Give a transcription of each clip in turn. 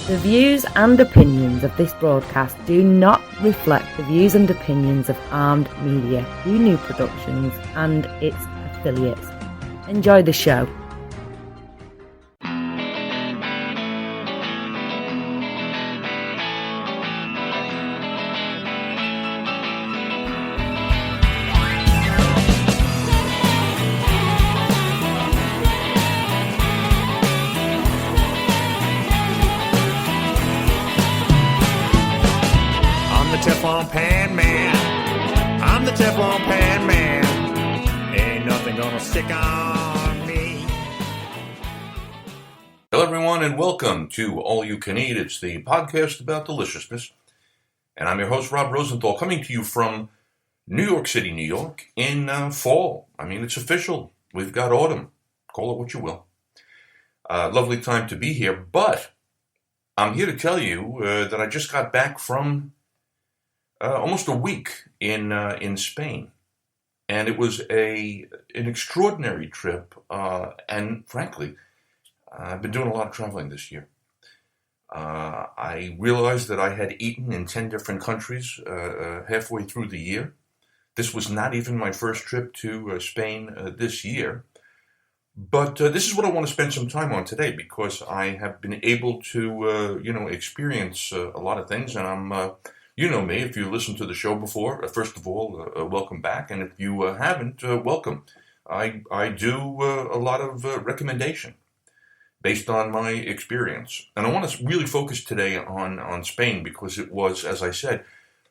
The views and opinions of this broadcast do not reflect the views and opinions of Armed Media, New Productions and its affiliates. Enjoy the show. Teflon Pan Man. I'm the Teflon Pan Man. Ain't nothing gonna stick on me. Hello, everyone, and welcome to All You Can Eat. It's the podcast about deliciousness. And I'm your host, Rob Rosenthal, coming to you from New York City, New York, in fall. I mean, it's official. We've got autumn. Call it what you will. Lovely time to be here. But I'm here to tell you that I just got back from almost a week in Spain, and it was an extraordinary trip. And frankly, I've been doing a lot of traveling this year. I realized that I had eaten in 10 different countries halfway through the year. This was not even my first trip to Spain this year. But this is what I want to spend some time on today, because I have been able to, experience a lot of things, and I'm. You know me, if you listened to the show before, first of all, welcome back. And if you haven't, welcome. I do a lot of recommendation based on my experience. And I want to really focus today on Spain, because it was, as I said,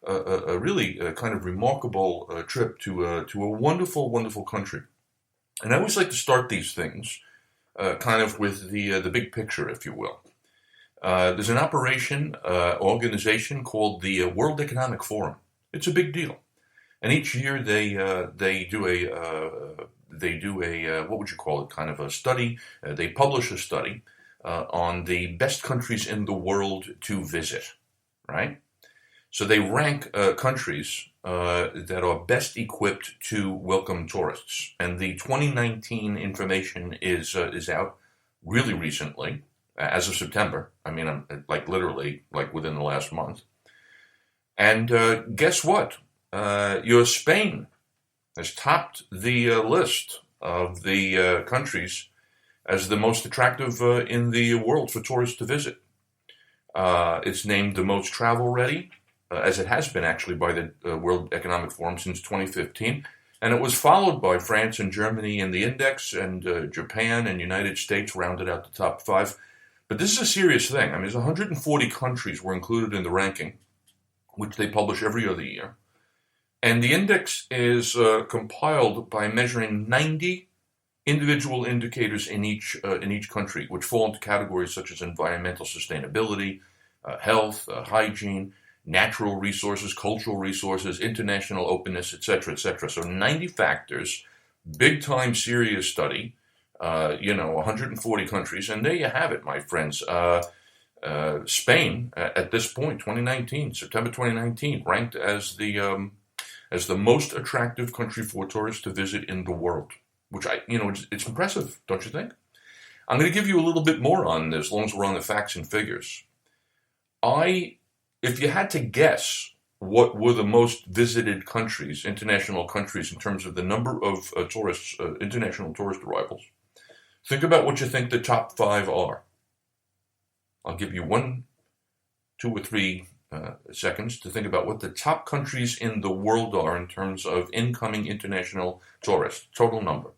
a really kind of remarkable trip to a wonderful, wonderful country. And I always like to start these things kind of with the big picture, if you will. There's an organization called the World Economic Forum. It's a big deal, and each year they do a what would you call it? Kind of a study. They publish a study on the best countries in the world to visit. Right. So they rank countries that are best equipped to welcome tourists, and the 2019 information is out really recently. As of September. I mean, I'm literally within the last month. And guess what? Your Spain has topped the list of the countries as the most attractive in the world for tourists to visit. It's named the most travel ready, as it has been actually by the World Economic Forum since 2015. And it was followed by France and Germany in the index, and Japan and United States rounded out the top 5. But this is a serious thing. I mean, there's 140 countries were included in the ranking, which they publish every other year. And the index is compiled by measuring 90 individual indicators in each country, which fall into categories such as environmental sustainability, health, hygiene, natural resources, cultural resources, international openness, etc., etc. So 90 factors, big-time serious study. 140 countries, and there you have it, my friends. Spain, at this point, September 2019, ranked as the most attractive country for tourists to visit in the world, which it's impressive, don't you think? I'm going to give you a little bit more on this, as long as we're on the facts and figures. If you had to guess what were the most visited countries, international countries, in terms of the number of tourists, international tourist arrivals, think about what you think the top 5 are. I'll give you 1, 2, or 3 seconds to think about what the top countries in the world are in terms of incoming international tourists, total number.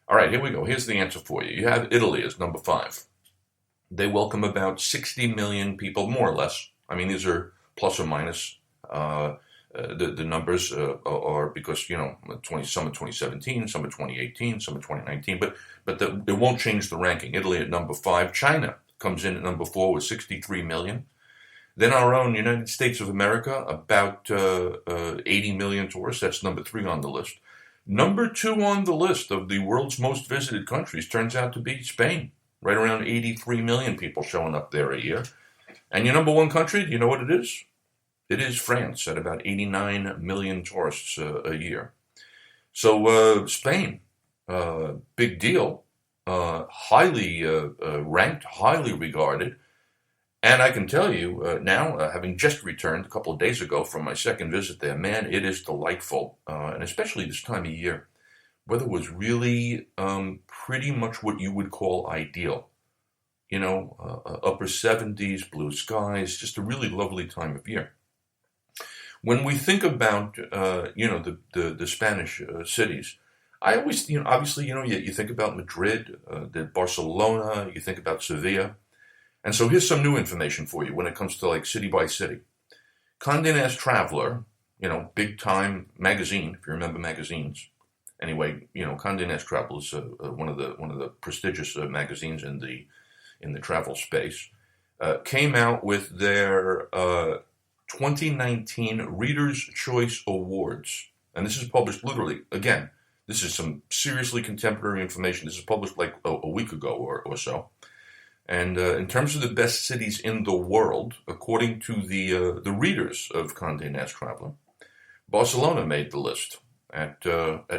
All right, here we go. Here's the answer for you. You have Italy as number 5. They welcome about 60 million people, more or less. I mean, these are plus or minus. The numbers are because, some of 2017, some of 2018, some of 2019, but it won't change the ranking. Italy at number 5. China comes in at number 4 with 63 million. Then our own United States of America, about 80 million tourists. That's number 3 on the list. Number 2 on the list of the world's most visited countries turns out to be Spain. Right around 83 million people showing up there a year. And your number 1 country, do you know what it is? It is France at about 89 million tourists a year. So Spain, big deal, highly ranked, highly regarded. And I can tell you now, having just returned a couple of days ago from my second visit there, man, it is delightful, and especially this time of year. Weather was really pretty much what you would call ideal. You know, upper 70s, blue skies, just a really lovely time of year. When we think about, the Spanish cities, I always, obviously, you think about Madrid, Barcelona, you think about Sevilla. And so here's some new information for you when it comes to like city by city. Condé Nast Traveler, big time magazine, if you remember magazines. Anyway, Condé Nast Traveler is one of the prestigious magazines in the travel space. Came out with their 2019 Reader's Choice Awards, and this is published literally. Again, this is some seriously contemporary information. This is published like a week ago or so. And in terms of the best cities in the world, according to the readers of Condé Nast Traveler, Barcelona made the list at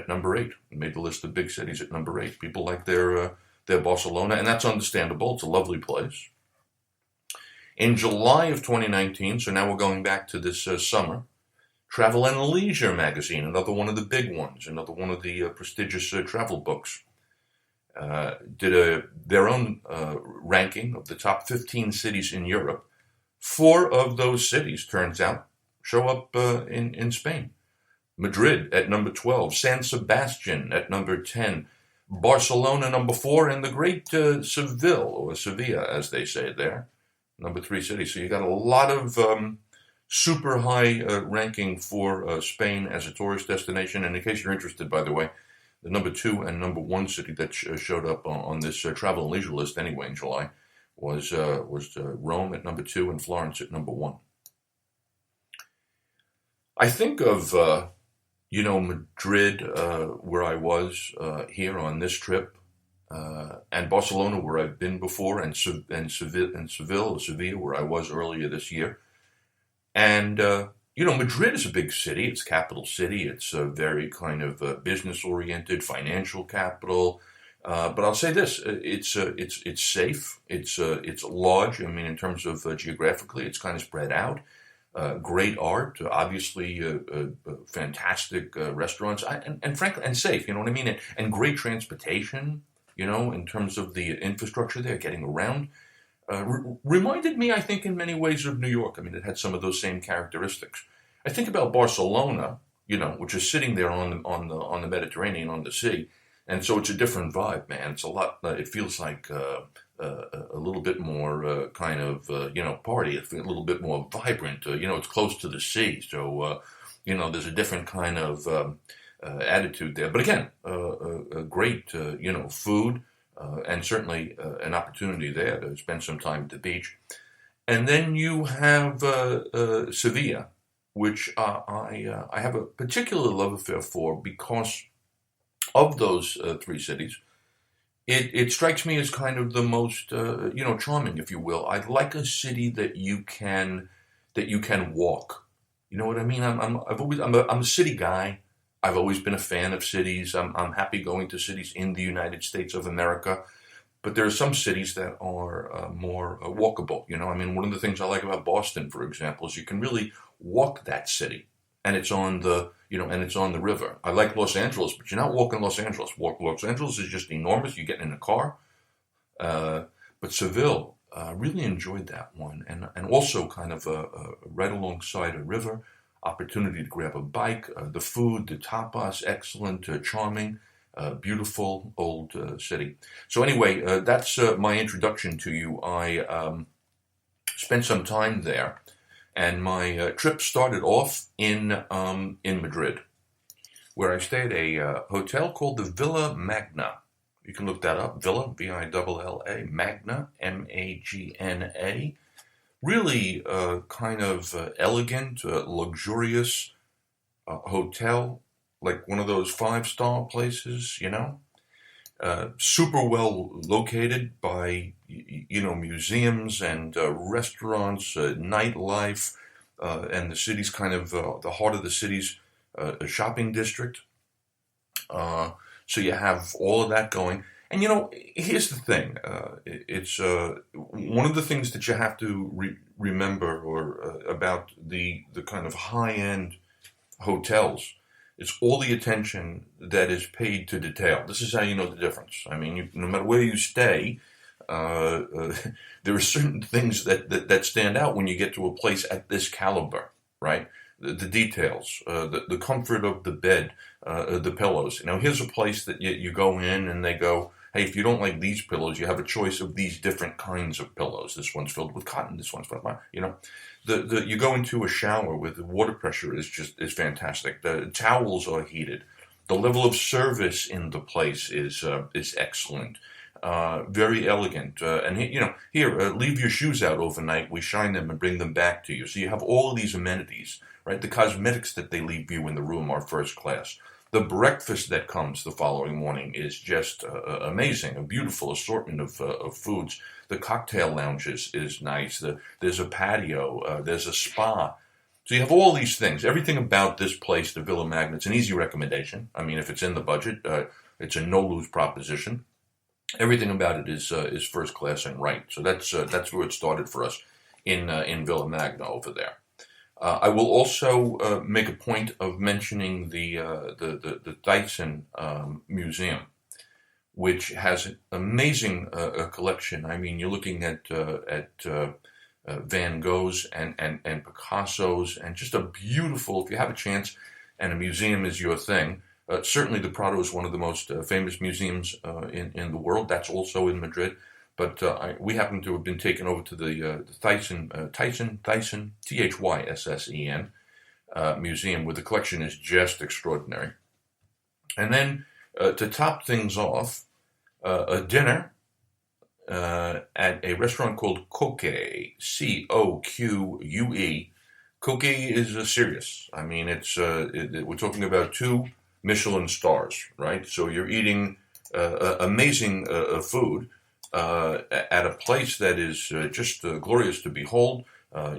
number 8. Made the list of big cities at number 8. People like their Barcelona, and that's understandable. It's a lovely place. In July of 2019, so now we're going back to this summer, Travel and Leisure magazine, another one of the big ones, another one of the prestigious travel books, did their own ranking of the top 15 cities in Europe. 4 of those cities, turns out, show up in Spain. Madrid at number 12, San Sebastian at number 10, Barcelona number 4, and the great Seville, or Sevilla as they say it there, number 3 city. So you got a lot of super high ranking for Spain as a tourist destination. And in case you're interested, by the way, the number 2 and number 1 city that showed up on this travel and leisure list anyway in July was Rome at number 2 and Florence at number 1. I think of Madrid, where I was here on this trip, and Barcelona, where I've been before, and Seville, where I was earlier this year. And Madrid is a big city. It's a capital city. It's a very kind of business-oriented, financial capital. But I'll say this: it's safe. It's large. I mean, in terms of geographically, it's kind of spread out. Great art, obviously, fantastic restaurants, and frankly, and safe. You know what I mean? And great transportation. In terms of the infrastructure there, getting around. Reminded me, I think, in many ways of New York. I mean, it had some of those same characteristics. I think about Barcelona, which is sitting there on the Mediterranean, on the sea, and so it's a different vibe, man. It's a lot. It feels like a little bit more kind of party. It's a little bit more vibrant. It's close to the sea, so there's a different kind of attitude there. But again, a great food. And certainly an opportunity there to spend some time at the beach. And then you have Sevilla, which I have a particular love affair for because of those 3 cities. It strikes me as kind of the most charming, if you will. I like a city that you can walk. You know what I mean? I'm a city guy. I've always been a fan of cities. I'm happy going to cities in the United States of America, but there are some cities that are more walkable. One of the things I like about Boston, for example, is you can really walk that city, and it's on the river. I like Los Angeles, but you're not walking Los Angeles. Los Angeles is just enormous. You get in a car, but Seville, really enjoyed that one, and also kind of right alongside a river. Opportunity to grab a bike, the food, the tapas, excellent, charming, beautiful old city. So anyway, that's my introduction to you. I spent some time there, and my trip started off in Madrid, where I stayed at a hotel called the Villa Magna. You can look that up, Villa, V-I-L-L-A, Magna, M-A-G-N-A. Really kind of elegant, luxurious hotel, like one of those 5-star places, super well located by, museums and restaurants, nightlife, and the city's kind of the heart of the city's shopping district. So you have all of that going. And here's the thing. It's one of the things that you have to remember about the kind of high-end hotels. It's all the attention that is paid to detail. This is how you know the difference. I mean, no matter where you stay, there are certain things that stand out when you get to a place at this caliber, right? The details, the comfort of the bed, the pillows. Here's a place that you go in and they go, hey, if you don't like these pillows, you have a choice of these different kinds of pillows. This one's filled with cotton. This one's filled with, you go into a shower with the water pressure is fantastic. The towels are heated. The level of service in the place is excellent. Very elegant. And here, leave your shoes out overnight. We shine them and bring them back to you. So you have all of these amenities, right? The cosmetics that they leave you in the room are first class. The breakfast that comes the following morning is just amazing. A beautiful assortment of foods. The cocktail lounge is nice. There's a patio. There's a spa. So you have all these things. Everything about this place, the Villa Magna, it's an easy recommendation. I mean, if it's in the budget, it's a no-lose proposition. Everything about it is first class and right. So that's where it started for us in Villa Magna over there. I will also make a point of mentioning the Thyssen Museum, which has an amazing collection. I mean, you're looking at Van Goghs and Picasso's, and just a beautiful. If you have a chance, and a museum is your thing. Certainly, the Prado is one of the most famous museums in the world. That's also in Madrid. But we happen to have been taken over to the Thyssen, Thyssen museum, where the collection is just extraordinary. And then to top things off, a dinner at a restaurant called Coque, Coque. Coque is serious. I mean, we're talking about 2 Michelin stars, right? So you're eating amazing food at a place that is just glorious to behold.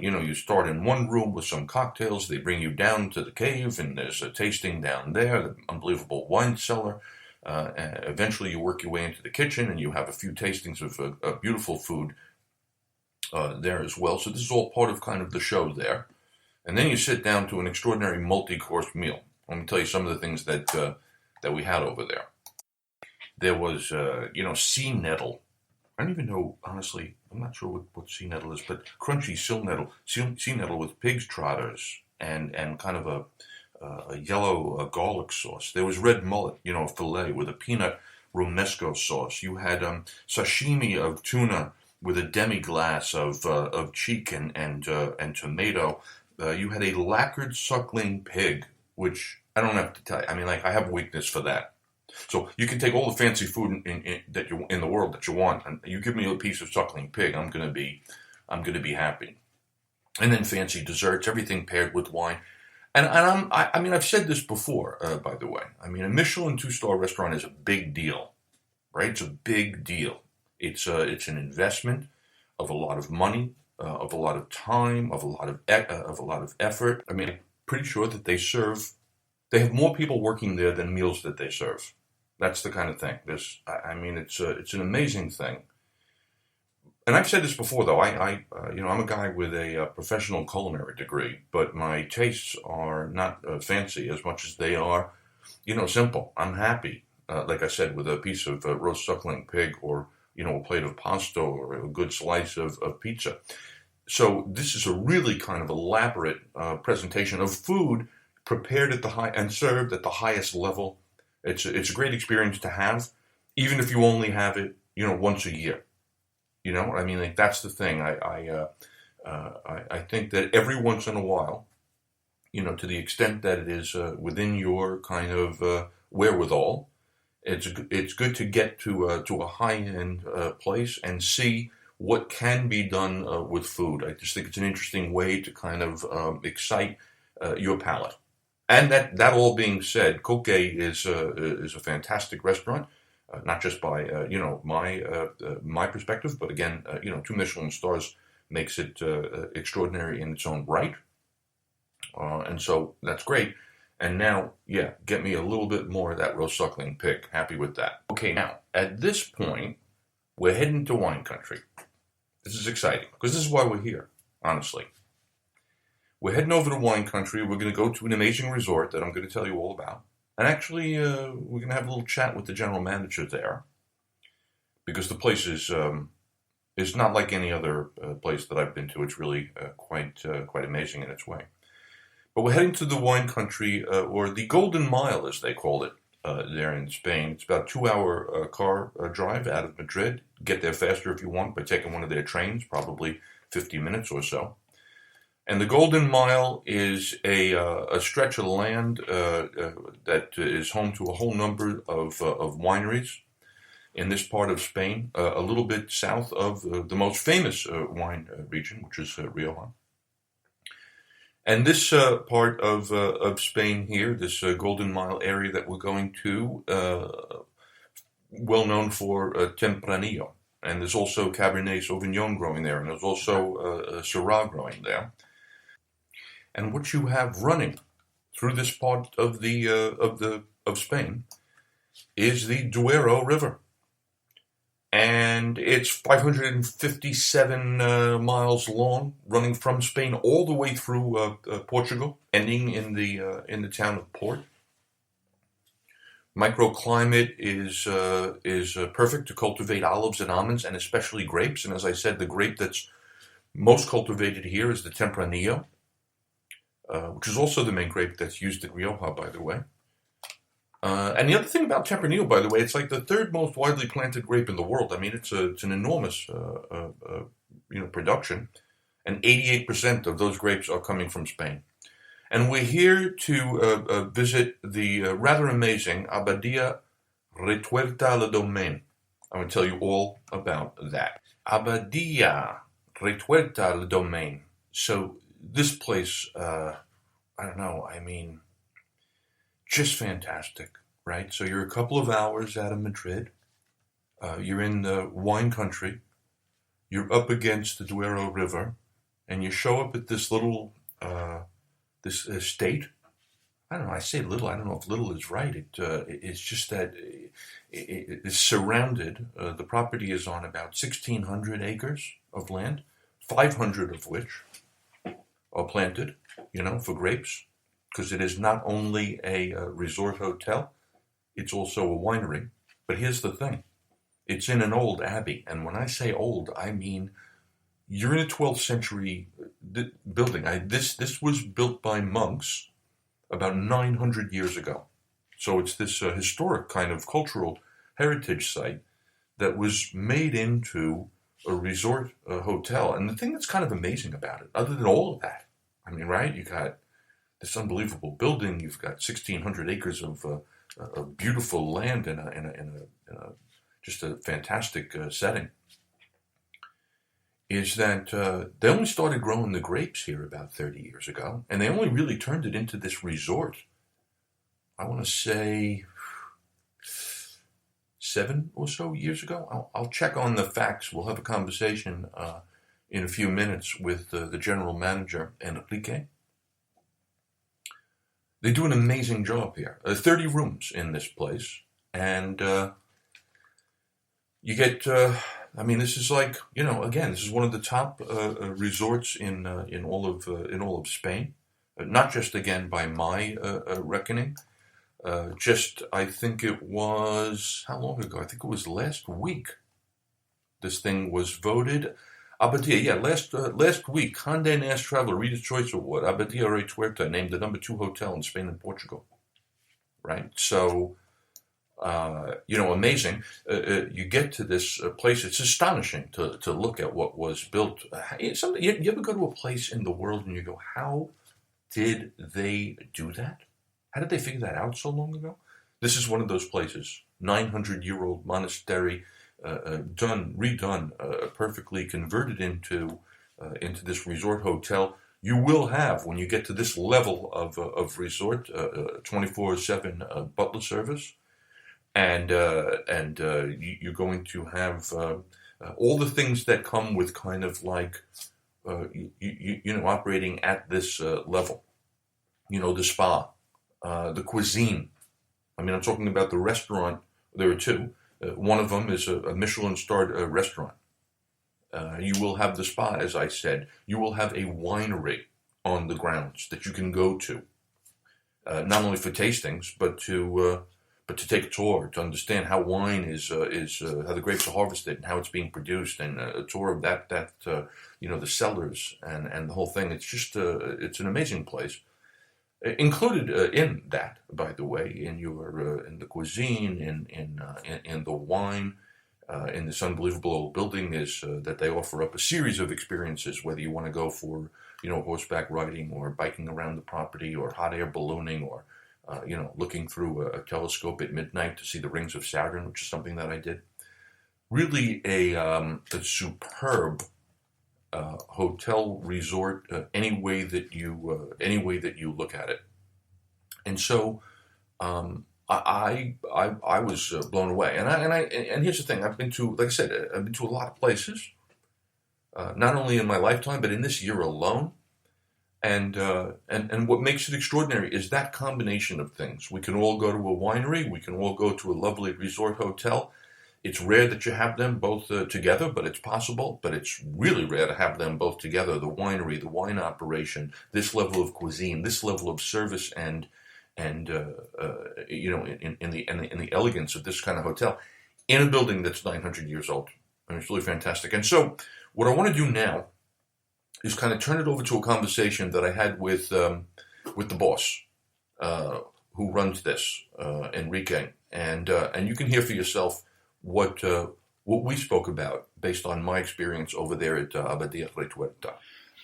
You start in one room with some cocktails. They bring you down to the cave, and there's a tasting down there, the unbelievable wine cellar. Eventually, you work your way into the kitchen, and you have a few tastings of beautiful food there as well. So this is all part of kind of the show there. And then you sit down to an extraordinary multi-course meal. Let me tell you some of the things that we had over there. There was, sea nettle. I don't even know, honestly, I'm not sure what sea nettle is, but crunchy sea nettle with pig's trotters and kind of a yellow garlic sauce. There was red mullet, a fillet with a peanut romesco sauce. You had sashimi of tuna with a demi-glace of cheek and tomato. You had a lacquered suckling pig, which I don't have to tell you. I mean, I have a weakness for that. So you can take all the fancy food that you in the world that you want, and you give me a piece of suckling pig, I'm gonna be happy. And then fancy desserts, everything paired with wine. And I've said this before, by the way. I mean, a Michelin 2-star restaurant is a big deal, right? It's a big deal. It's an investment of a lot of money, of a lot of time, of a lot of effort. I mean, I'm pretty sure that they have more people working there than meals that they serve. That's the kind of thing. It's an amazing thing. And I've said this before, though. I'm a guy with a professional culinary degree, but my tastes are not fancy as much as they are, simple. I'm happy, like I said, with a piece of roast suckling pig, or a plate of pasta, or a good slice of pizza. So this is a really kind of elaborate presentation of food prepared at and served at the highest level. It's a great experience to have, even if you only have it, once a year. I mean, that's the thing. I think that every once in a while, to the extent that it is within your kind of wherewithal, it's good to get to a high-end place and see what can be done with food. I just think it's an interesting way to kind of excite your palate. And that all being said, Coque is a fantastic restaurant, not just by my perspective, but again, 2 Michelin stars makes it extraordinary in its own right, and so that's great. And now, yeah, get me a little bit more of that roast suckling pig. Happy with that. Okay, now, at this point, we're heading to wine country. This is exciting, because this is why we're here, honestly. We're heading over to wine country. We're going to go to an amazing resort that I'm going to tell you all about. And actually, we're going to have a little chat with the general manager there, because the place is not like any other place that I've been to. It's really quite amazing in its way. But we're heading to the wine country, or the Golden Mile, as they call it, there in Spain. It's about a 2-hour car drive out of Madrid. Get there faster if you want by taking one of their trains, probably 50 minutes or so. And the Golden Mile is a stretch of land that is home to a whole number of wineries in this part of Spain, a little bit south of the most famous wine region, which is Rioja. And this part of Spain here, this Golden Mile area that we're going to, well known for Tempranillo. And there's also Cabernet Sauvignon growing there, and there's also Syrah growing there. And what you have running through this part of Spain is the Duero River. And it's 557 miles long, running from Spain all the way through Portugal, ending in the town of Port. Microclimate is perfect to cultivate olives and almonds, and especially grapes. And as I said, the grape that's most cultivated here is the Tempranillo, which is also the main grape that's used in Rioja, by the way. And the other thing about Tempranillo, by the way, it's like the third most widely planted grape in the world. I mean, it's an enormous production, and 88% of those grapes are coming from Spain. And we're here to visit the rather amazing Abadía Retuerta Le Domain. I'm going to tell you all about that. Abadía Retuerta Le Domain. So this place, I don't know, I mean, just fantastic, right? So you're a couple of hours out of Madrid. You're in the wine country. You're up against the Duero River, and you show up at this little this estate. I don't know. I say little. I don't know if little is right. It's just that it is surrounded. The property is on about 1,600 acres of land, 500 of which are planted, for grapes. Because it is not only a resort hotel, it's also a winery. But here's the thing. It's in an old abbey. And when I say old, I mean you're in a 12th century building. This was built by monks about 900 years ago. So it's this historic kind of cultural heritage site that was made into a resort hotel. And the thing that's kind of amazing about it, other than all of that, I mean, right, you got this unbelievable building. You've got 1,600 acres of beautiful land in a just a fantastic setting. Is that they only started growing the grapes here about 30 years ago, and they only really turned it into this resort, I want to say 7 or so years ago. I'll check on the facts. We'll have a conversation in a few minutes with the general manager, Enrique. They do an amazing job here. 30 rooms in this place, and you get. This is like, again, this is one of the top resorts in all of Spain. Not just again by my reckoning. I think it was how long ago? I think it was last week. This thing was voted. Abadía, last week, Condé Nast Traveler Reader's Choice Award, Abadía Retuerta, named the number 2 hotel in Spain and Portugal. Right? So, amazing. You get to this place, it's astonishing to look at what was built. You ever go to a place in the world and you go, how did they do that? How did they figure that out so long ago? This is one of those places, 900-year-old monastery, redone, perfectly converted into this resort hotel. You will have, when you get to this level of resort, 24/7 butler service, and you're going to have all the things that come with kind of like operating at this level. The spa, the cuisine. I mean, I'm talking about the restaurant. There are two. One of them is a Michelin-starred restaurant. You will have the spa, as I said. You will have a winery on the grounds that you can go to, not only for tastings, but to take a tour, to understand how wine is how the grapes are harvested and how it's being produced, and a tour of that the cellars and the whole thing. It's just it's an amazing place. Included in that, by the way, in the cuisine, in the wine, in this unbelievable old building, is that they offer up a series of experiences. Whether you want to go for horseback riding, or biking around the property, or hot air ballooning, or looking through a telescope at midnight to see the rings of Saturn, which is something that I did. Really a superb hotel resort, any way that you look at it. And so I was blown away. And here's the thing: I've been to, like I said, I've been to a lot of places, not only in my lifetime but in this year alone. And what makes it extraordinary is that combination of things. We can all go to a winery. We can all go to a lovely resort hotel. It's rare that you have them both together, but it's possible. But it's really rare to have them both together. The winery, the wine operation, this level of cuisine, this level of service, and in the elegance of this kind of hotel, in a building that's 900 years old. I mean, it's really fantastic. And so, what I want to do now is kind of turn it over to a conversation that I had with the boss who runs this, Enrique, and you can hear for yourself what we spoke about based on my experience over there at Abadia Retuerta.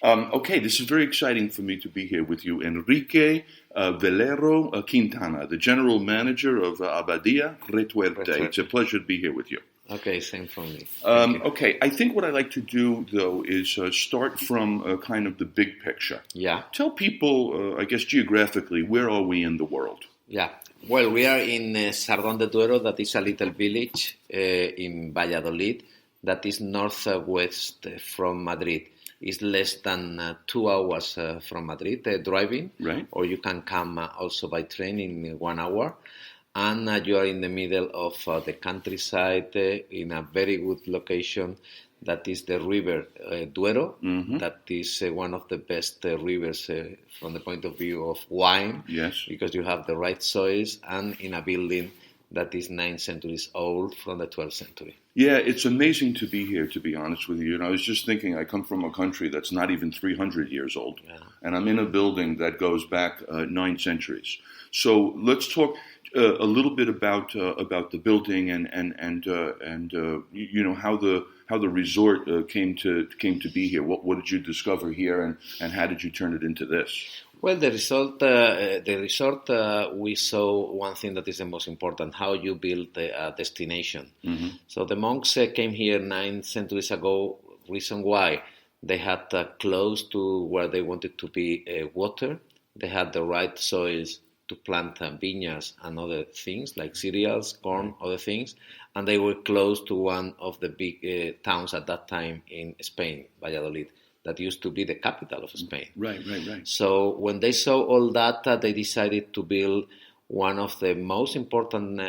Okay, this is very exciting for me to be here with you, Enrique Velero Quintana, the general manager of Abadia Retuerta. It's a pleasure to be here with you. Okay, same for me. Okay, I think what I like to do, though, is start from kind of the big picture. Yeah. Tell people, I guess geographically, where are we in the world? Yeah. Well, we are in Sardón de Duero, that is a little village in Valladolid, that is northwest from Madrid. It's less than 2 hours from Madrid driving, right? Or you can come also by train in 1 hour. And you are in the middle of the countryside in a very good location. That is the river Duero. Mm-hmm. That is one of the best rivers from the point of view of wine. Yes. Because you have the right soils, and in a building that is 9 centuries old from the 12th century. Yeah, it's amazing to be here, to be honest with you. And I was just thinking, I come from a country that's not even 300 years old. Yeah. And I'm in a building that goes back 9 centuries. So let's talk a little bit about the building and how the resort came to be here. What did you discover here, and how did you turn it into this? Well, the resort, we saw one thing that is the most important: how you build a destination. Mm-hmm. So the monks came here 9 centuries ago. Reason why: they had close to where they wanted to be water. They had the right soils to plant vineyards and other things like cereals, corn, other things, and they were close to one of the big towns at that time in Spain, Valladolid, that used to be the capital of Spain. Right. So when they saw all that, they decided to build one of the most important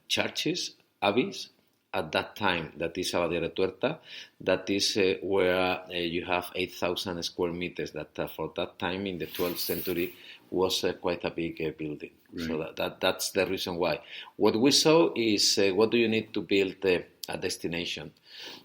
churches, abbeys, at that time, that is Abadia Retuerta. That is where you have 8,000 square meters, that for that time in the 12th century was quite a big building. Right. So that's the reason why. What we saw is what do you need to build a destination.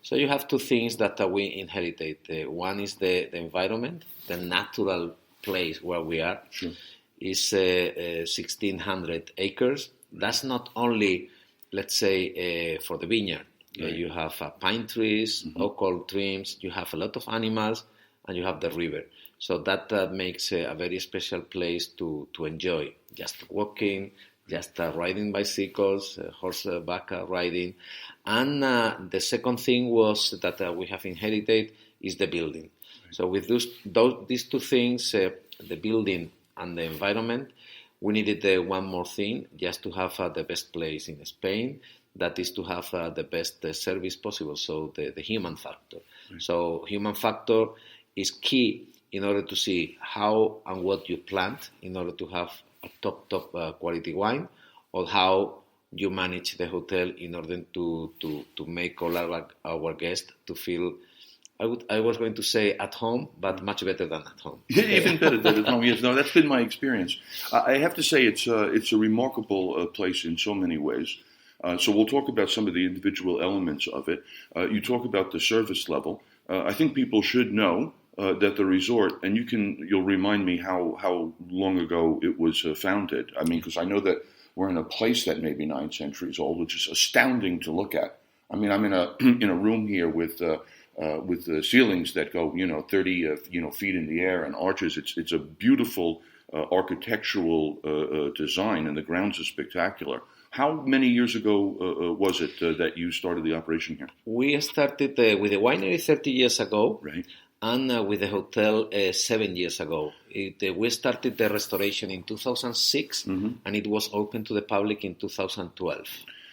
So you have two things that we inherited. One is the environment, the natural place where we are. Sure. Is 1,600 acres. That's not only, let's say, for the vineyard. Right. You have pine trees, Mm-hmm. oak trees, you have a lot of animals, and you have the river. So that makes a very special place to enjoy. Just walking, just riding bicycles, horseback riding. And the second thing was that we have inherited is the building. Right. So with these two things, the building and the environment, we needed one more thing, just to have the best place in Spain. That is to have the best service possible, so the human factor. Right. So human factor is key in order to see how and what you plant in order to have top quality wine, or how you manage the hotel in order to make all our guests to feel, I was going to say at home, but much better than at home. Yeah, even better than at home. Yes, no, that's been my experience. I have to say it's a remarkable place in so many ways. So we'll talk about some of the individual elements of it. You talk about the service level. I think people should know that the resort, and you'll remind me how long ago it was founded. I mean, because I know that we're in a place that may be 9 centuries old, which is astounding to look at. I mean, I'm in a room here with the ceilings that go 30 feet in the air and arches. It's a beautiful architectural design, and the grounds are spectacular. How many years ago was it that you started the operation here? We started with the winery 30 years ago, Right. and with the hotel 7 years ago. We started the restoration in 2006, and it was open to the public in 2012.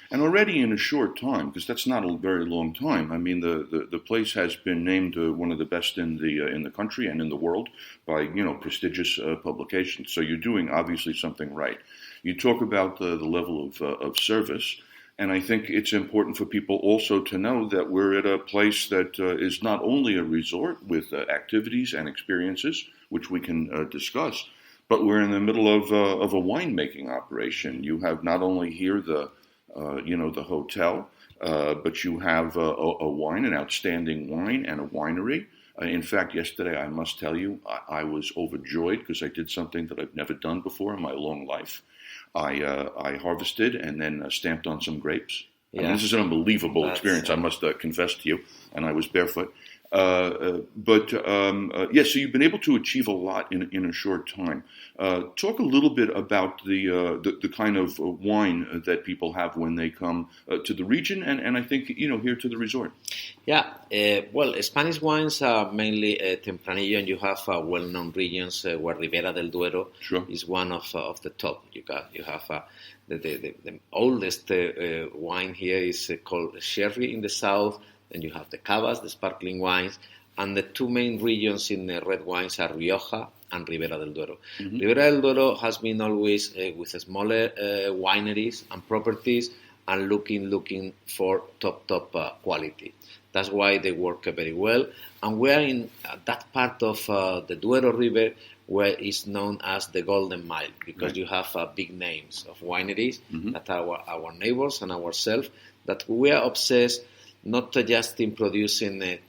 And already in a short time, because that's not a very long time. I mean, the place has been named one of the best in the country and in the world by prestigious publications. So you're doing obviously something right. You talk about the level of service, and I think it's important for people also to know that we're at a place that is not only a resort with activities and experiences, which we can discuss, but we're in the middle of a winemaking operation. You have not only here the hotel, but you have an outstanding wine and a winery. In fact, yesterday, I must tell you, I was overjoyed because I did something that I've never done before in my long life. I harvested and then stamped on some grapes. Yeah. I mean, this is an unbelievable experience, I must confess to you, and I was barefoot. So you've been able to achieve a lot in a short time. Talk a little bit about the kind of wine that people have when they come to the region, and I think here to the resort. Yeah, Spanish wines are mainly Tempranillo, and you have well-known regions where Ribera del Duero is one of the top. You have the oldest wine here is called Sherry in the south. Then you have the Cavas, the sparkling wines, and the two main regions in the red wines are Rioja and Ribera del Duero. Mm-hmm. Ribera del Duero has been always with smaller wineries and properties and looking for top quality. That's why they work very well. And we are in that part of the Duero River where it's known as the Golden Mile, because you have big names of wineries that are our neighbors and ourselves, that we are obsessed not just in producing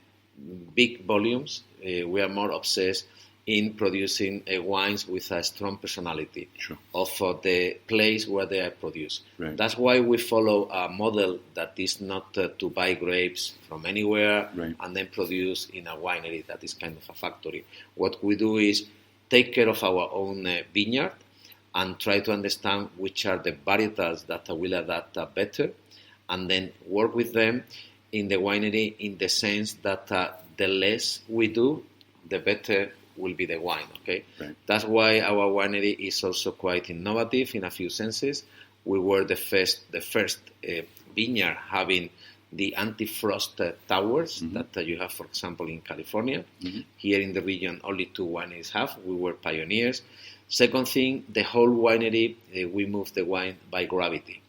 big volumes. We are more obsessed in producing wines with a strong personality of the place where they are produced. Right. That's why we follow a model that is not to buy grapes from anywhere and then produce in a winery that is kind of a factory. What we do is take care of our own vineyard and try to understand which are the varietals that will adapt better, and then work with them in the winery in the sense that the less we do, the better will be the wine, okay? Right. That's why our winery is also quite innovative in a few senses. We were the first vineyard having the anti-frost towers that you have, for example, in California. Here in the region, only 2 wineries have. We were pioneers. Second thing, the whole winery, we move the wine by gravity.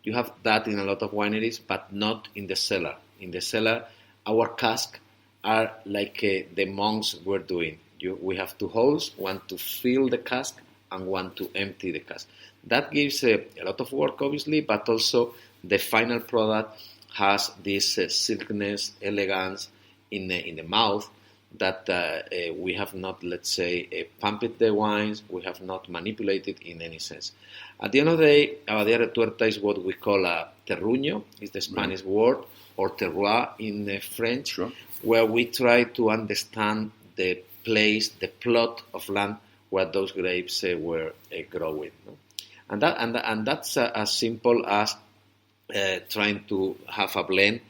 You have that in a lot of wineries, but not in the cellar. In the cellar, our casks are like the monks were doing. We have 2 holes, one to fill the cask and one to empty the cask. That gives a lot of work, obviously, but also the final product has this silkiness, elegance in the mouth that we have not, let's say, pumped the wines, we have not manipulated in any sense. At the end of the day, Abadía Retuerta is what we call a terruño, is the Spanish word, or terroir in French, where we try to understand the place, the plot of land where those grapes were growing. No? And that's as simple as trying to have a blend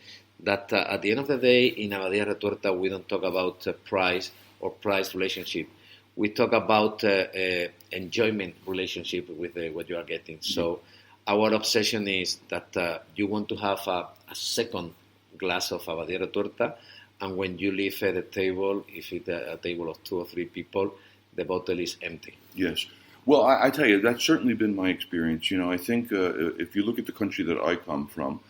that at the end of the day, in Abadía Retuerta, we don't talk about price or price relationship. We talk about enjoyment relationship with what you are getting. So our obsession is that you want to have a second glass of Abadía Retuerta, and when you leave the table, if it's a table of 2 or 3 people, the bottle is empty. Yes. Well, I tell you, that's certainly been my experience. I think if you look at the country that I come from,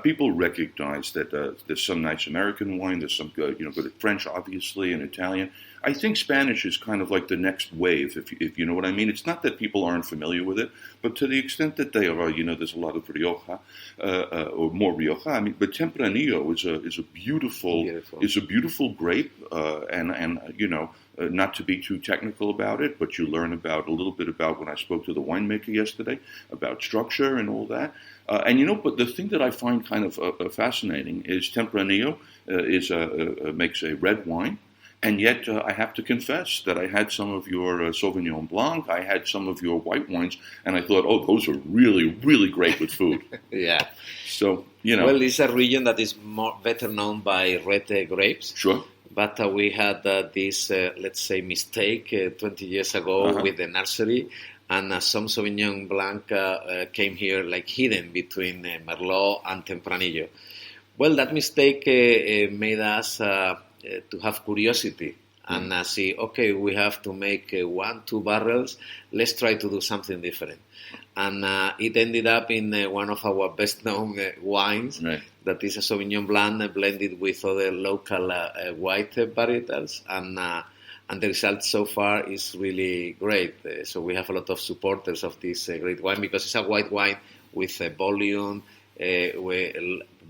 people recognize that there's some nice American wine, there's some good, good French, obviously, and Italian. I think Spanish is kind of like the next wave, if you know what I mean. It's not that people aren't familiar with it, but to the extent that they are, there's a lot of Rioja, or more Rioja. But Tempranillo is a beautiful grape, and not to be too technical about it, but you learn a little bit about when I spoke to the winemaker yesterday about structure and all that. But the thing that I find kind of fascinating is Tempranillo makes a red wine. And yet, I have to confess that I had some of your Sauvignon Blanc, I had some of your white wines, and I thought, those are really, really great with food. Yeah. So, Well, it's a region that is better known by red grapes. Sure. But we had this, let's say, mistake 20 years ago with the nursery, and some Sauvignon Blanc came here like hidden between Merlot and Tempranillo. Well, that mistake made us to have curiosity and see, okay, we have to make 1-2 barrels, let's try to do something different. And it ended up in one of our best-known wines, right. That is a Sauvignon Blanc blended with other local white varietals, and the result so far is really great. So we have a lot of supporters of this great wine because it's a white wine with volume,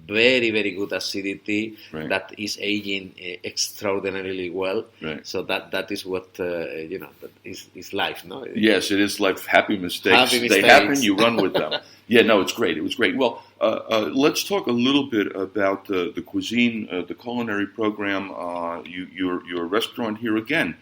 very, very good acidity, right. That is aging extraordinarily well. Right. So that is what, that is life, no? Yes, it is life. Happy mistakes. They happen, you run with them. Yeah, no, it's great. It was great. Well, let's talk a little bit about the cuisine, the culinary program. Your restaurant here again,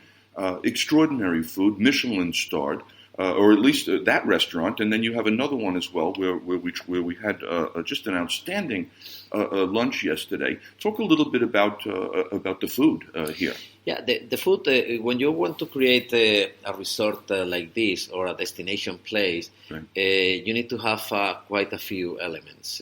extraordinary food, Michelin starred. Or at least that restaurant, and then you have another one as well where we had just an outstanding lunch yesterday. Talk a little bit about the food here. Yeah, the food. When you want to create a resort like this or a destination place, right. You need to have quite a few elements.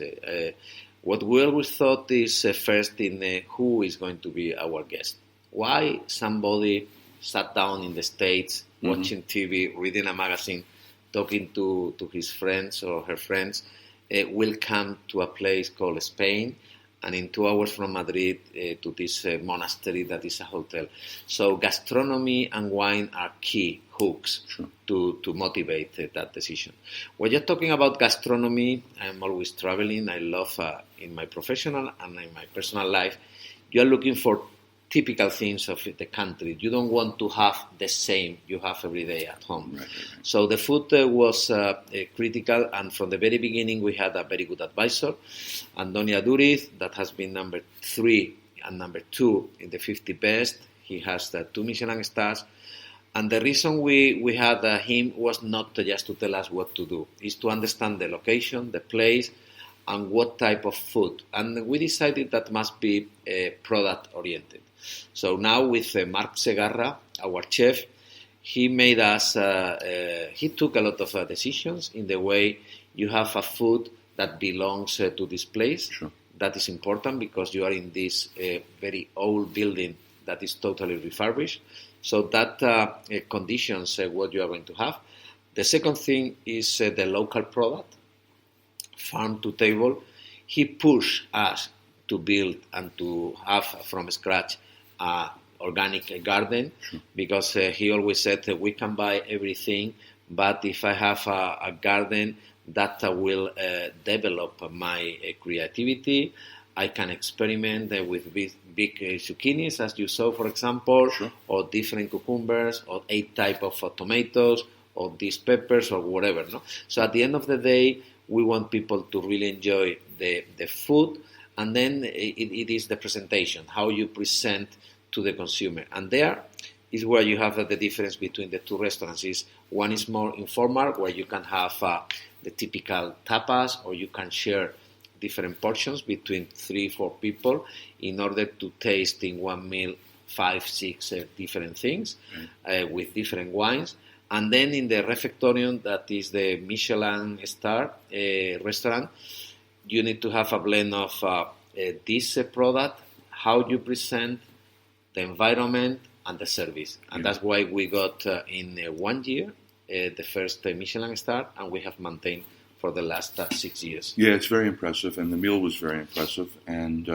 What we always thought is first in who is going to be our guest. Why somebody sat down in the States, watching TV, reading a magazine, talking to his friends or her friends, will come to a place called Spain, and in 2 hours from Madrid to this monastery that is a hotel. So gastronomy and wine are key hooks to motivate that decision. When you're talking about gastronomy, I'm always traveling. I love, in my professional and in my personal life, you're looking for typical things of the country. You don't want to have the same you have every day at home. Right. So the food was critical, and from the very beginning we had a very good advisor, Antonio Aduriz, that has been number 3 and number 2 in the 50 best. He has 2 Michelin stars. And the reason we had him was not just to tell us what to do, is to understand the location, the place, and what type of food. And we decided that must be product-oriented. So now with Marc Segarra, our chef, he made us, he took a lot of decisions in the way you have a food that belongs to this place. Sure. That is important because you are in this very old building that is totally refurbished. So that conditions what you are going to have. The second thing is the local product, farm to table. He pushed us to build and to have from scratch an organic garden, because he always said that we can buy everything, but if I have a garden that will develop my creativity, I can experiment with big zucchinis, as you saw, for example, or different cucumbers, or 8 types of tomatoes, or these peppers, or whatever. No? So at the end of the day, we want people to really enjoy the food, and then it is the presentation, how you present to the consumer. And there is where you have the difference between the 2 restaurants. One is more informal, where you can have the typical tapas, or you can share different portions between 3-4 people in order to taste in one meal 5-6 different things with different wines. And then in the refectorium, that is the Michelin star restaurant, you need to have a blend of this product, how you present, the environment, and the service. And that's why we got in 1 year the first Michelin star, and we have maintained for the last 6 years. Yeah, it's very impressive, and the meal was very impressive, and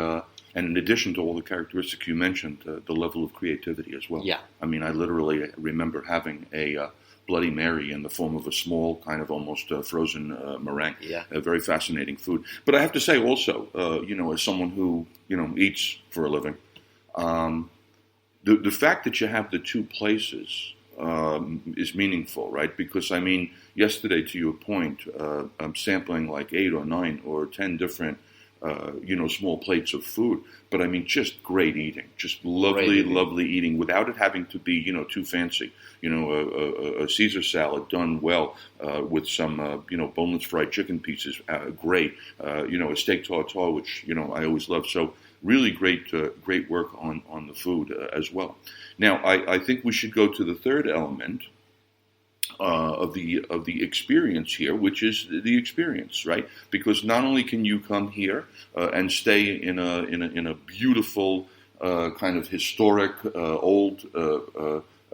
in addition to all the characteristics you mentioned, the level of creativity as well. Yeah. I mean, I literally remember having a Bloody Mary in the form of a small kind of almost frozen meringue. Yeah. A very fascinating food. But I have to say also, as someone who, eats for a living, the fact that you have the two places is meaningful, right? Because, I mean, yesterday, to your point, I'm sampling like 8 or 9 or 10 different small plates of food, but I mean, just great eating, just lovely eating without it having to be, too fancy. A Caesar salad done well with some, boneless fried chicken pieces, great. A steak tartare, which, I always love. So really great work on the food as well. Now, I think we should go to the third element of the experience here, which is the experience, right? Because not only can you come here and stay in a beautiful kind of historic old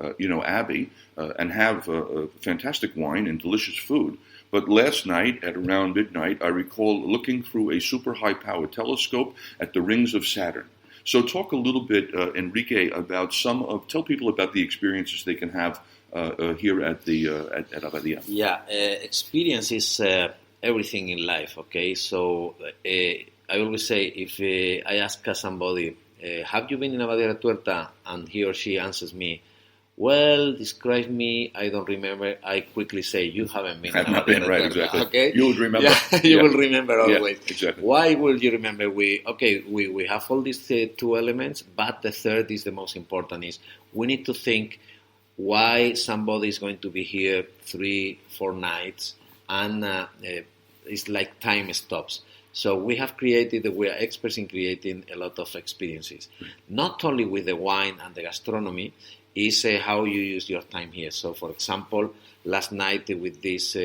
abbey and have fantastic wine and delicious food, but last night at around midnight, I recall looking through a super high power telescope at the rings of Saturn. So talk a little bit, Enrique, about tell people about the experiences they can have here at Abadia. Yeah, experience is everything in life, okay? So I always say, if I ask somebody, have you been in Abadia La Tuerta? And he or she answers me, well, describe me, I don't remember. I quickly say, you haven't been. Have not been, right, exactly. Okay? You would remember. Yeah, you will remember always. Yeah, exactly. Why will you remember? We have all these two elements, but the third is the most important, is we need to think why somebody is going to be here 3-4 nights, and it's like time stops. So we are experts in creating a lot of experiences, not only with the wine and the gastronomy, is how you use your time here. So, for example, last night with this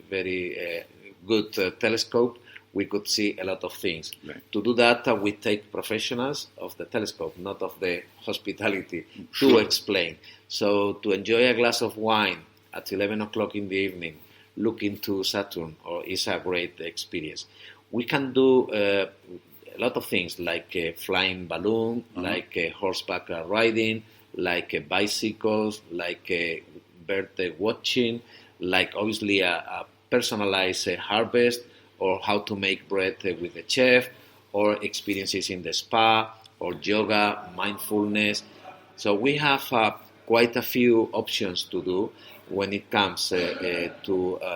very good telescope, we could see a lot of things. Right. To do that, we take professionals of the telescope, not of the hospitality, Sure. to explain. So, to enjoy a glass of wine at 11 o'clock in the evening, look into Saturn, is a great experience. We can do a lot of things, like a flying balloon, like horseback riding, like bicycles, like bird watching, like obviously a personalized harvest, or how to make bread with the chef, or experiences in the spa, or yoga, mindfulness. So we have quite a few options to do when it comes to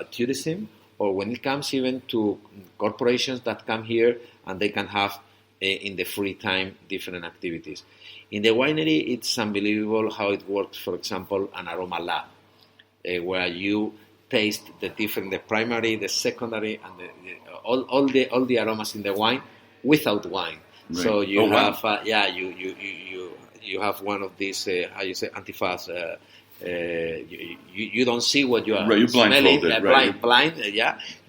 tourism, or when it comes even to corporations that come here and they can have in the free time different activities. In the winery, it's unbelievable how it works. For example, an aroma lab, where you taste the primary, the secondary, and all the aromas in the wine without wine. Right. So you have wow. you have one of these antifaz. You don't see what you are right, you're smelling. blindfolded, right. Blind.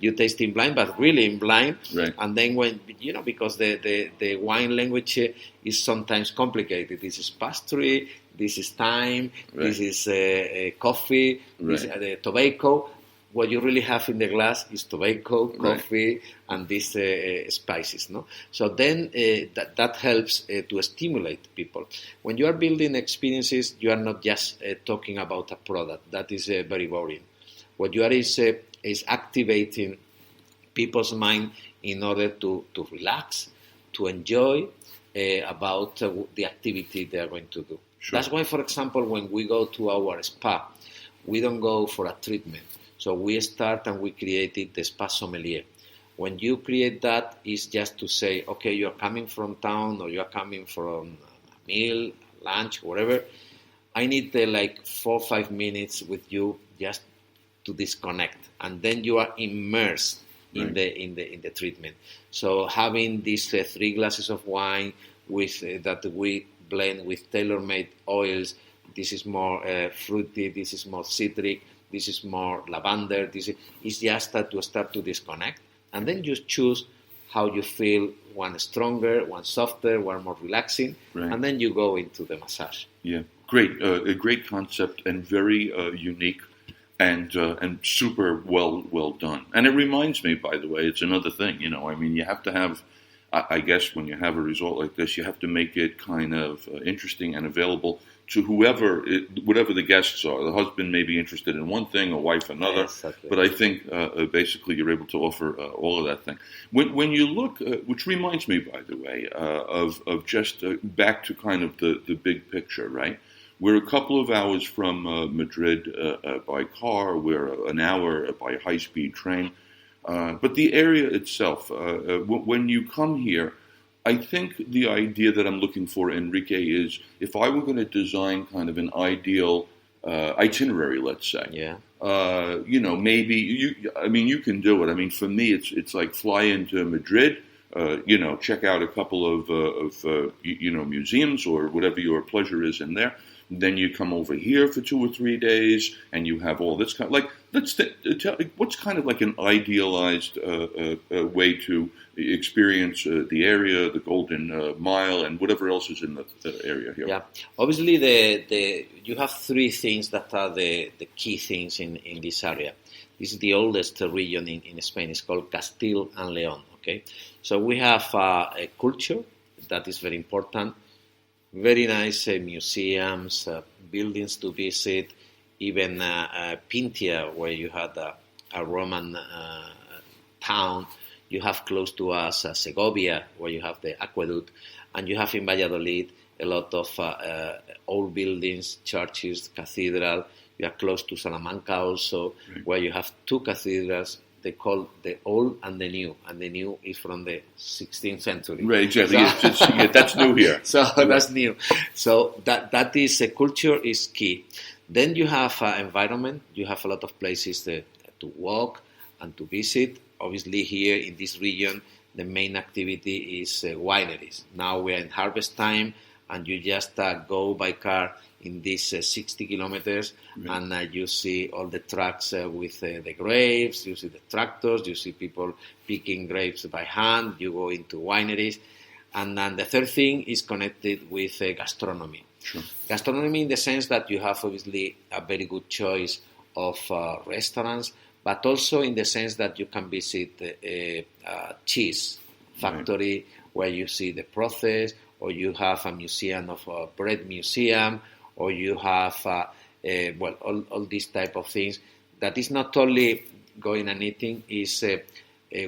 You taste in blind, but really in blind. Right. And then when because the wine language is sometimes complicated. This is pastry. This is thyme. Right. This is coffee. Right. This is tobacco. What you really have in the glass is tobacco, coffee, and these spices. No, so then that helps to stimulate people. When you are building experiences, you are not just talking about a product. That is very boring. What you are is activating people's mind in order to relax, to enjoy about the activity they are going to do. Sure. That's why, for example, when we go to our spa, we don't go for a treatment. So we start and we created the spa sommelier. When you create that, it's just to say, okay, you're coming from town, or you're coming from a meal, lunch, whatever. I need like 4 or 5 minutes with you just to disconnect, and then you are immersed in the treatment. So having these 3 glasses of wine with that we blend with tailor-made oils. This is more fruity. This is more citric. This is more lavender. This is just to start to disconnect, and then you choose how you feel. One stronger, one softer, one more relaxing, and then you go into the massage. Yeah, great, a great concept and very unique. and super well done. And it reminds me, by the way, it's another thing. I mean, you have to have. I guess when you have a resort like this, you have to make it kind of interesting and available to whatever the guests are. The husband may be interested in one thing, a wife another, Exactly. but I think basically you're able to offer all of that thing. When you look, which reminds me, by the way, of just back to kind of the big picture, right? We're a couple of hours from Madrid by car. We're an hour by high-speed train. But the area itself, when you come here, I think the idea that I'm looking for, Enrique, is if I were going to design kind of an ideal itinerary, let's say, maybe you can do it. I mean, for me, it's like fly into Madrid, check out a couple of museums or whatever your pleasure is in there. Then you come over here for 2 or 3 days, and you have all this kind of, like, what's kind of like an idealized way to experience the area, the Golden Mile, and whatever else is in the area here. Yeah, obviously you have 3 things that are the key things in this area. This is the oldest region in Spain. It's called Castile and León. Okay, so we have a culture that is very important. Very nice museums, buildings to visit, even Pintia, where you had a Roman town. You have close to us Segovia, where you have the aqueduct, and you have in Valladolid a lot of old buildings, churches, cathedral. You are close to Salamanca also, right, where you have 2 cathedrals. They call the old and the new is from the 16th century. Right, exactly. So, that's new here. So that's new. So that is culture is key. Then you have environment. You have a lot of places to walk and to visit. Obviously, here in this region, the main activity is wineries. Now we're in harvest time, and you just go by car in these 60 kilometers, right, and you see all the trucks with the grapes, you see the tractors, you see people picking grapes by hand, you go into wineries. And then the third thing is connected with gastronomy. Sure. Gastronomy in the sense that you have obviously a very good choice of restaurants, but also in the sense that you can visit a cheese factory, right, where you see the process, or you have a museum of a bread museum, or you have all these type of things. That is not only going and eating, is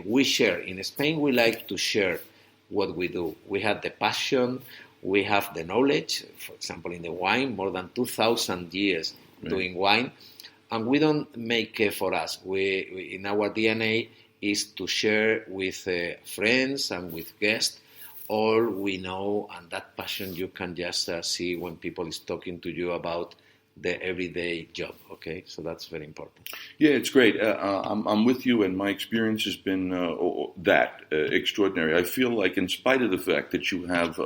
we share. In Spain, we like to share what we do. We have the passion, we have the knowledge. For example, in the wine, more than 2,000 years, right, doing wine, and we don't make it for us. We in our DNA is to share with friends and with guests all we know, and that passion you can just see when people is talking to you about the everyday job. Okay, so that's very important. Yeah, it's great. I'm with you, and my experience has been extraordinary. I feel like, in spite of the fact that you have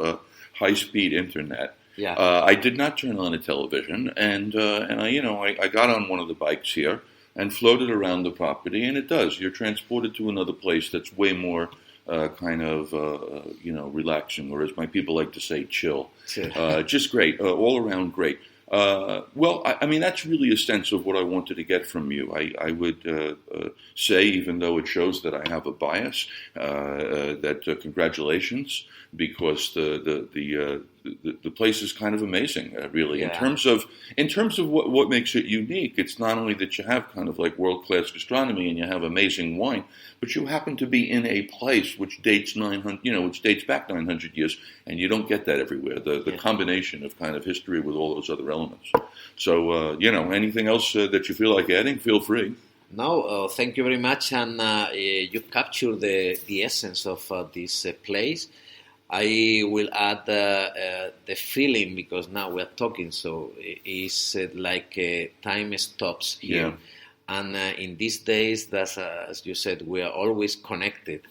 high-speed internet, I did not turn on a television, and I got on one of the bikes here and floated around the property, and it does. You're transported to another place that's way more relaxing, or as my people like to say, chill. Just great, all around great. I mean, that's really a sense of what I wanted to get from you. I would say, even though it shows that I have a bias, that congratulations, because the place is kind of amazing, really. Yeah. In terms of what makes it unique, it's not only that you have kind of like world-class gastronomy and you have amazing wine, but you happen to be in a place which dates back 900 years, and you don't get that everywhere. The combination of kind of history with all those other elements. So, anything else that you feel like adding, feel free. No, thank you very much, and you captured the essence of this place. I will add the feeling, because now we're talking, so it's like time stops here. Yeah. And in these days, that's, as you said, we are always connected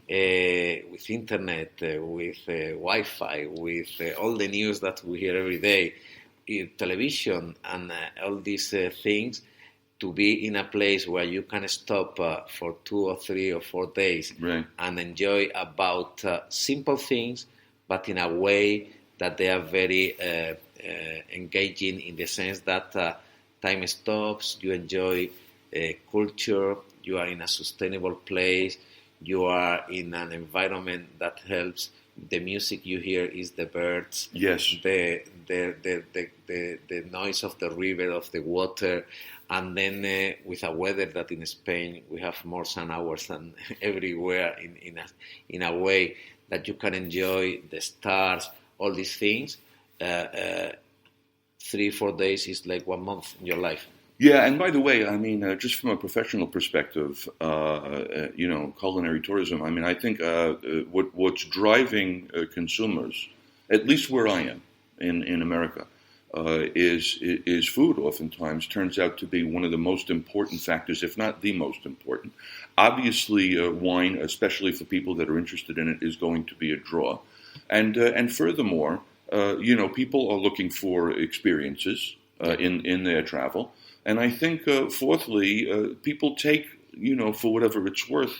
with internet, with Wi-Fi, with all the news that we hear every day, television, and all these things. To be in a place where you can stop for 2 or 3 or 4 days, right, and enjoy about simple things, but in a way that they are very engaging, in the sense that time stops, you enjoy culture, you are in a sustainable place, you are in an environment that helps. The music you hear is the birds, Yes. the noise of the river, of the water, and then with a weather that in Spain we have more sun hours than everywhere in a way that you can enjoy the stars, all these things. 3-4 days is like 1 month in your life. Yeah, and by the way, I mean, just from a professional perspective, culinary tourism, I mean, I think what's driving consumers, at least where I am in America, is food oftentimes turns out to be one of the most important factors, if not the most important. Obviously, wine, especially for people that are interested in it, is going to be a draw. And furthermore, people are looking for experiences in their travel. And I think, fourthly, people take, for whatever it's worth,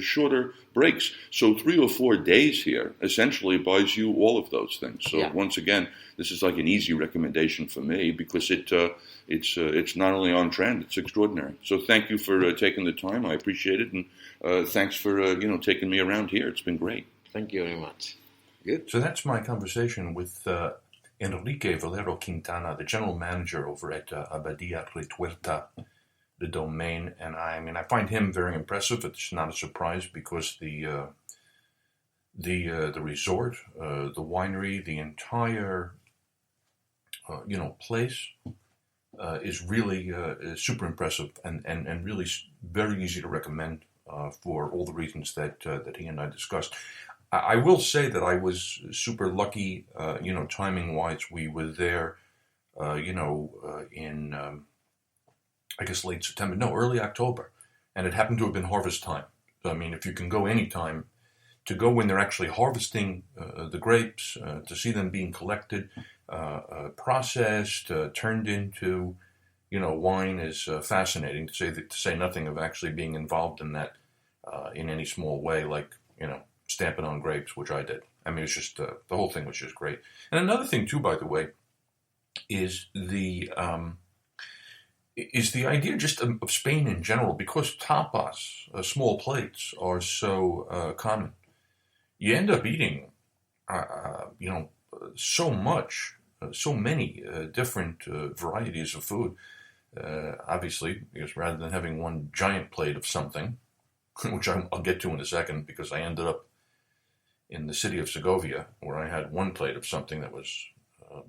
shorter breaks. So 3 or 4 days here essentially buys you all of those things. So once again, this is like an easy recommendation for me because it's not only on trend, it's extraordinary. So thank you for taking the time. I appreciate it. And thanks for, taking me around here. It's been great. Thank you very much. Good. So that's my conversation with Enrique Valero Quintana, the general manager over at Abadía Retuerta, the Domain. And I find him very impressive. It's not a surprise because the resort, the winery, the entire place is really super impressive and really very easy to recommend for all the reasons that he and I discussed. I will say that I was super lucky, timing-wise. We were there, in, I guess, late September. No, early October. And it happened to have been harvest time. So, I mean, if you can go any time, to go when they're actually harvesting the grapes, to see them being collected, processed, turned into, wine is fascinating, to say nothing of actually being involved in that in any small way, like, stamping on grapes, which I did. I mean, it's just, the whole thing was just great. And another thing, too, by the way, is the idea just of Spain in general, because tapas, small plates, are so common. You end up eating, so much, so many different varieties of food. Obviously, because rather than having one giant plate of something, which I'll get to in a second, because I ended up in the city of Segovia, where I had one plate of something that was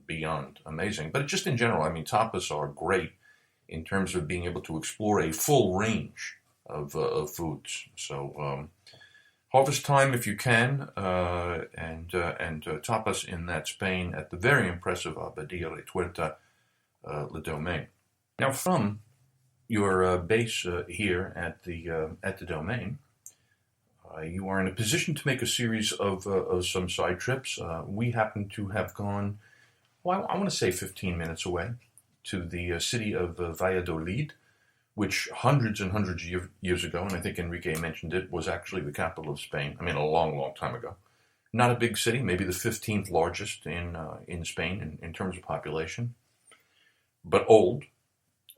beyond amazing. But just in general, I mean, tapas are great in terms of being able to explore a full range of foods. So harvest time if you can, and tapas in that Spain at the very impressive Abadía Retuerta, Le Domain. Now, from your base here at the Domain, you are in a position to make a series of some side trips. We happen to have gone, I want to say 15 minutes away, to the city of Valladolid, which hundreds and hundreds of years ago, and I think Enrique mentioned it, was actually the capital of Spain. I mean, a long, long time ago. Not a big city, maybe the 15th largest in Spain in terms of population, but old.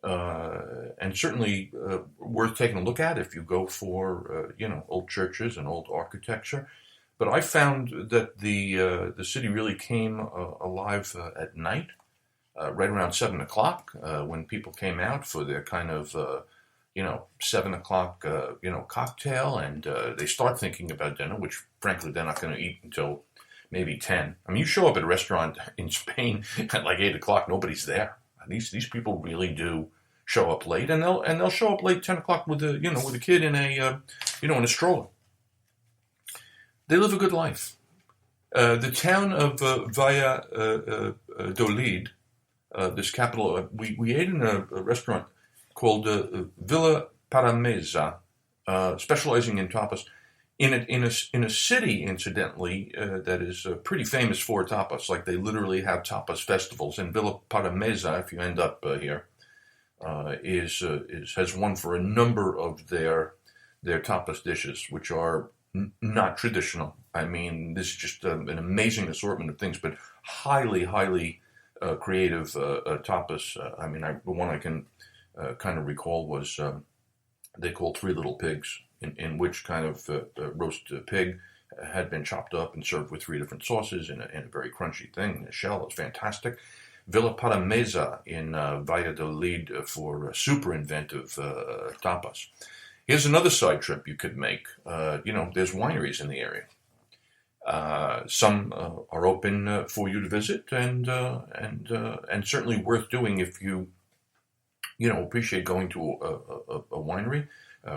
And certainly worth taking a look at if you go for old churches and old architecture. But I found that the city really came alive at night, right around 7 o'clock, when people came out for their kind of 7 o'clock cocktail, and they start thinking about dinner, which frankly they're not going to eat until maybe 10. I mean, you show up at a restaurant in Spain at like 8 o'clock, nobody's there. These people really do show up late, and they'll show up late 10 o'clock with a kid in a in a stroller. They live a good life. The town of Valladolid, this capital, we ate in a restaurant called Villa Paramesa, specializing in tapas. In a city, incidentally, that is pretty famous for tapas. Like, they literally have tapas festivals. And Villa Paramesa, if you end up here, has won for a number of their tapas dishes, which are not traditional. I mean, this is just an amazing assortment of things, but highly, highly creative tapas. I mean, the one I can kind of recall was they called Three Little Pigs, in which kind of roast pig had been chopped up and served with three different sauces in a very crunchy thing. The shell was fantastic. Villa Paramesa in Valladolid for super inventive tapas. Here's another side trip you could make. There's wineries in the area. Some are open for you to visit, and certainly worth doing if you appreciate going to a winery,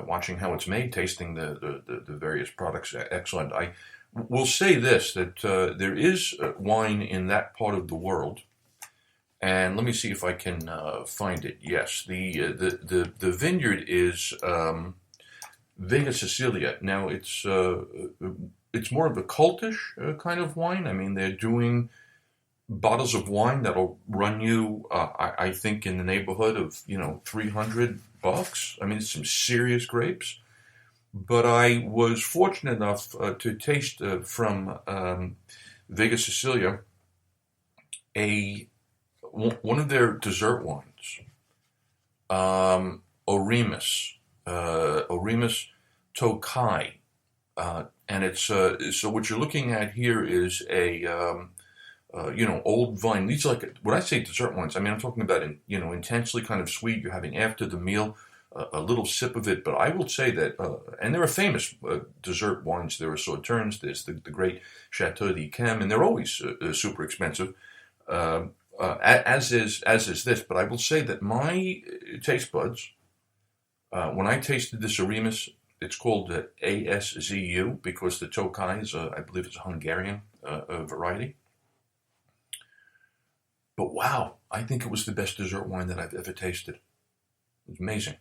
watching how it's made, tasting the various products. Excellent. I will say this, that there is wine in that part of the world, and let me see if I can find it. Yes, the vineyard is Vega Sicilia. Now it's more of a cultish kind of wine. I mean, they're doing bottles of wine that'll run you, I think, in the neighborhood of $300. I mean, it's some serious grapes. But I was fortunate enough to taste from Vega Sicilia one of their dessert wines, Oremus Tokai, and it's so what you're looking at here is a old vine. These are like, when I say dessert wines, I mean I'm talking about intensely kind of sweet. You're having after the meal a little sip of it. But I will say that, and there are famous dessert wines. There are Sauternes. There's the great Chateau d'Yquem, and they're always super expensive. As is this, but I will say that my taste buds, when I tasted this Oremus, it's called ASZU because the Tokai is, I believe, it's a Hungarian variety. But wow, I think it was the best dessert wine that I've ever tasted. It was amazing.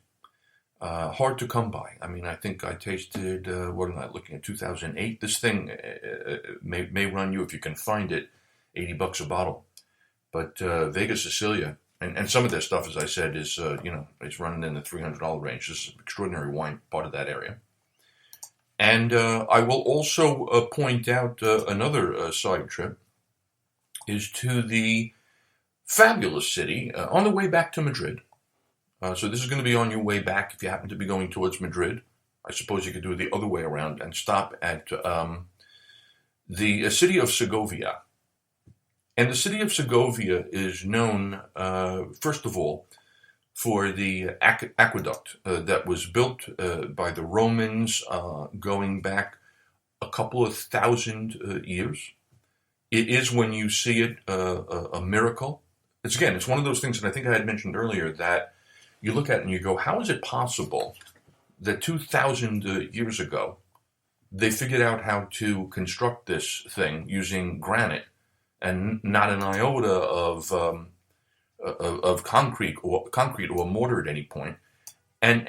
Hard to come by. I mean, I think I tasted, what am I looking at, 2008. This thing may run you, if you can find it, $80 a bottle. But Vega Sicilia, and some of their stuff, as I said, is it's running in the $300 range. This is extraordinary wine, part of that area. And I will also point out another side trip is to the fabulous city on the way back to Madrid. So this is going to be on your way back if you happen to be going towards Madrid. I suppose you could do it the other way around and stop at the city of Segovia. And the city of Segovia is known, first of all, for the aqueduct that was built by the Romans going back a couple of thousand years. It is, when you see it, a miracle. It's one of those things that I think I had mentioned earlier that you look at it and you go, how is it possible that 2,000 years ago they figured out how to construct this thing using granite and not an iota of concrete or mortar at any point, and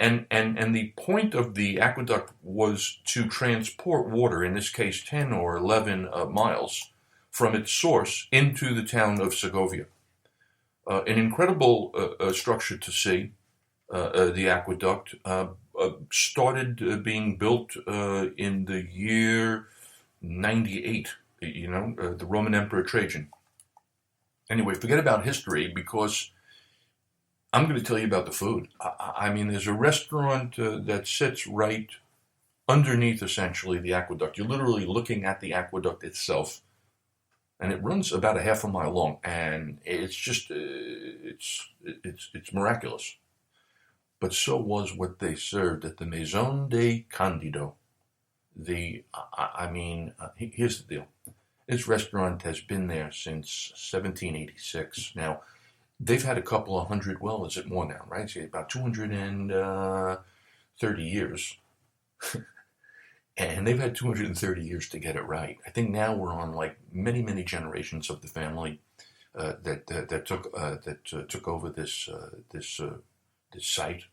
the point of the aqueduct was to transport water, in this case 10 or 11 miles from its source into the town of Segovia. An incredible structure to see. The aqueduct started being built in the year 98. The Roman Emperor Trajan. Anyway, forget about history because I'm going to tell you about the food. I mean, there's a restaurant that sits right underneath, essentially, the aqueduct. You're literally looking at the aqueduct itself, and it runs about a half a mile long, and it's just, it's miraculous. But so was what they served at the Maison de Candido. Here's the deal. This restaurant has been there since 1786. Now, they've had a couple of hundred, well, is it more now, right? So about 230 years. And they've had 230 years to get it right. I think now we're on like many, many generations of the family that took over this site.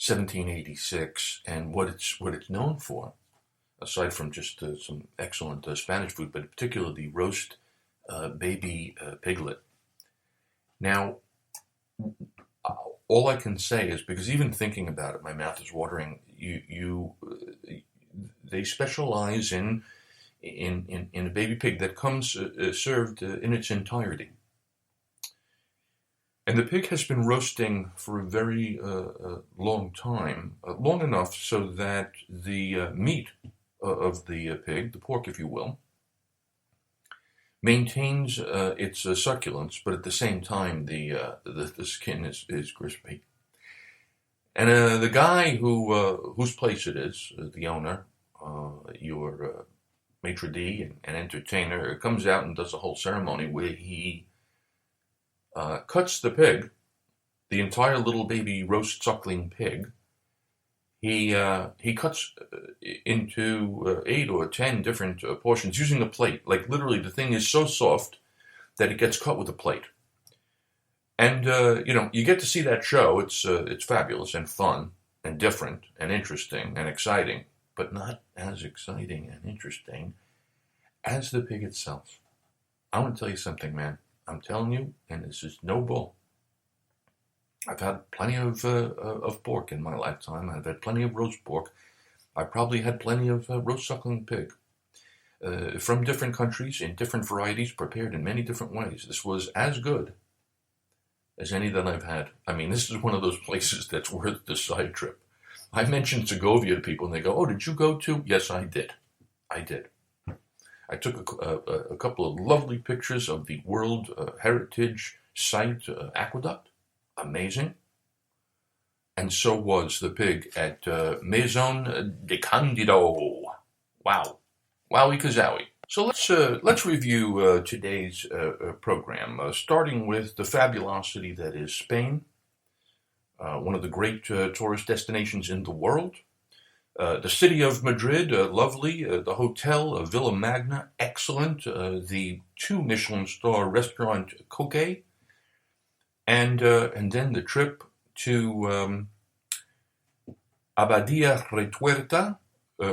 1786, and what it's known for, aside from just some excellent Spanish food, but particularly the roast baby piglet. Now, all I can say is, because even thinking about it, my mouth is watering. They specialize in in a baby pig that comes served in its entirety. And the pig has been roasting for a very long time, long enough so that the meat of the pig, the pork if you will, maintains its succulence, but at the same time the skin is crispy. And the guy whose place it is, the owner, your maitre d' and entertainer, comes out and does a whole ceremony where he cuts the pig, the entire little baby roast suckling pig. He cuts into 8 or 10 different portions using a plate. Like literally, the thing is so soft that it gets cut with a plate. And you get to see that show. It's fabulous and fun and different and interesting and exciting, but not as exciting and interesting as the pig itself. I want to tell you something, man. I'm telling you, and this is no bull. I've had plenty of pork in my lifetime. I've had plenty of roast pork. I probably had plenty of roast suckling pig from different countries in different varieties, prepared in many different ways. This was as good as any that I've had. I mean, this is one of those places that's worth the side trip. I mentioned Segovia to people, and they go, "Oh, did you go to?" Yes, I did. I did. I took a couple of lovely pictures of the World Heritage Site aqueduct. Amazing. And so was the pig at Maison de Candido. Wow. Wowie kazowie. So let's review today's program, starting with the fabulosity that is Spain, one of the great tourist destinations in the world. The city of Madrid, lovely. The hotel, Villa Magna, excellent. The 2 Michelin star restaurant, Coque. And then the trip to Abadia Retuerta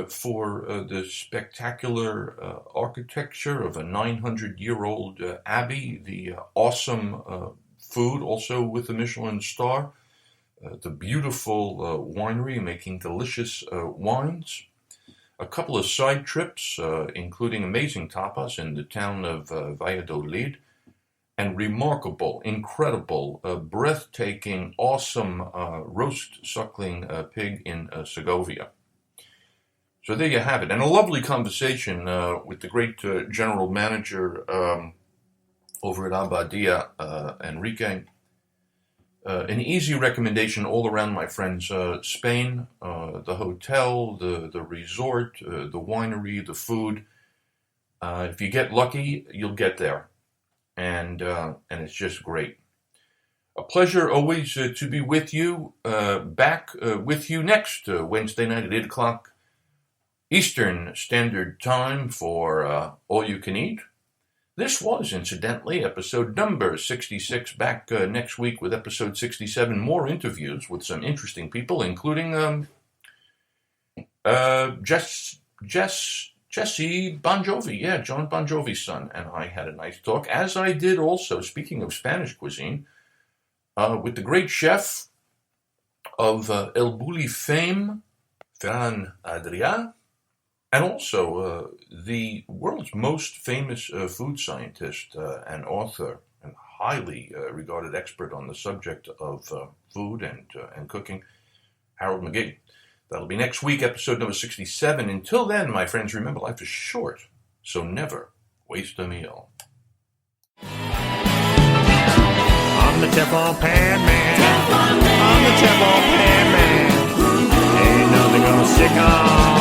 for the spectacular architecture of a 900-year-old abbey, the awesome food, also with the Michelin star, the beautiful winery making delicious wines, a couple of side trips, including amazing tapas in the town of Valladolid, and remarkable, incredible, breathtaking, awesome roast suckling pig in Segovia. So there you have it. And a lovely conversation with the great general manager over at Abadia, Enrique. An easy recommendation all around, my friends. Spain, the hotel, the resort, the winery, the food. If you get lucky, you'll get there. And it's just great. A pleasure always to be with you, back with you next Wednesday night at 8 o'clock Eastern Standard Time for All You Can Eat. This was, incidentally, episode number 66. Back next week with episode 67. More interviews with some interesting people, including Jesse Bon Jovi. Yeah, John Bon Jovi's son. And I had a nice talk, as I did also, speaking of Spanish cuisine, with the great chef of El Bulli fame, Ferran Adrià, and also the world's most famous food scientist and author and highly regarded expert on the subject of food and cooking, Harold McGee. That'll be next week, episode number 67. Until then, my friends, remember life is short, so never waste a meal. I'm the Teflon Pan Man. I'm the Teflon Pan Man. Ain't nothing gonna stick on